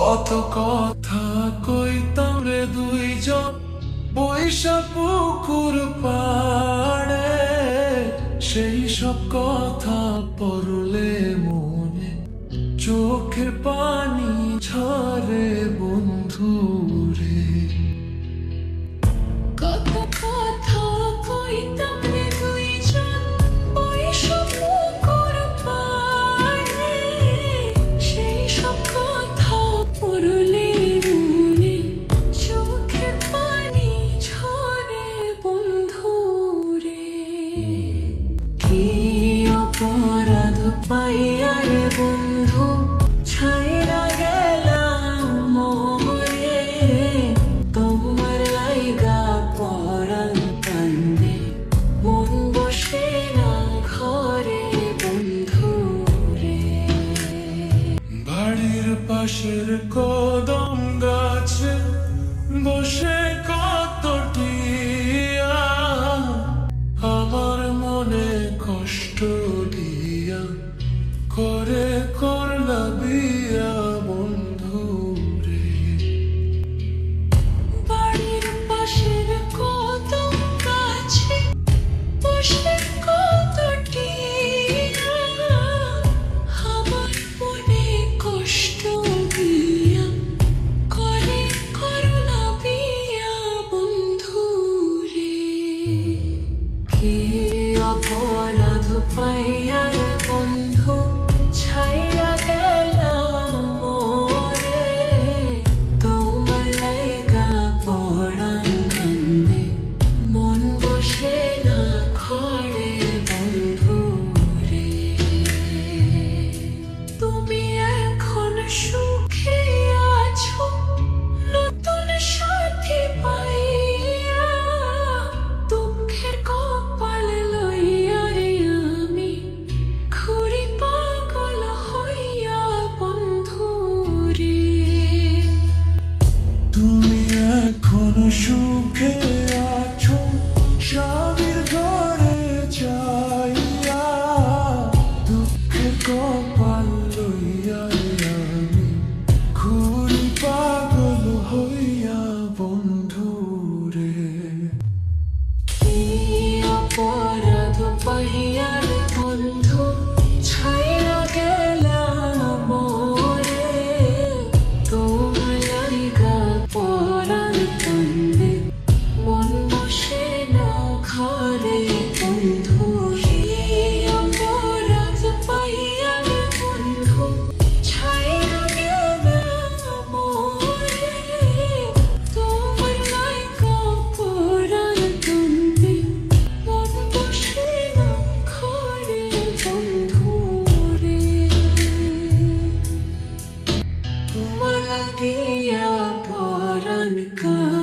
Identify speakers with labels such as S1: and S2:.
S1: কত কথা কইতাম রে দুইজন বৈশা পুকুর পাড়ে, সেই সব কথা পড়লে মনে চোখের পানি ঝরে বন্ধু রে।
S2: কত কথা কইতাম রে দুইজন বৈশা পুকুর পাড়ে, সেই সব কথা পড়লে মনে চোখের পানি ঝরে বন্ধু রে। কি অপরাধ পাইয়া রে বন্ধু ছাইরা গেলাম মোরে, তোমার লাইগা পরাণ কান্দে মন বসে না ঘরে বন্ধু রে।
S1: বাড়ির পাশের কদম গাছে বসে কত টিয়া আমার মনে কষ্ট দিয়া করে করলা বিয়া বন্ধু রে।
S2: বাড়ির পাশের কদম গাছে বসে কত টিয়া আমার মনে কষ্ট দিয়া করে করলা বিয়া বন্ধু রে। কি অপরাধ পাইয়া রে বন্ধু ছাইরা গেলাম মোরে, তোমার লাইগা পরাণ কান্দে মন বসে না ঘরে বন্ধু রে। তুমি এখন সুখে আছো নতুন সাথী পাইয়া, দুঃখের কপাল লইয়া রে আমি ঘুরি পাগল হইয়া বন্ধু রে।
S1: তুমি এখন সুখে আছো স্বামীর ঘরে যাইয়া, দুঃখের কপাল লইয়া আমি ঘুরি পাগল হইয়া বন্ধু রে।
S2: কি অপরাধ পাইয়া রে বন্ধু ছাইরা গেলাম মোরে, তোমার লাইগা পরাণ কান্দে মন বসে না ঘরে বন্ধু রে। অপরাধ পাইয়া রে বন্ধু ছাইরা গেলাম মোরে, তোমার লাইগা পরাণ কান্দে মন বসে না ঘরে বন্ধু রে। তোমার লাগিয়া পরাণ কান্দে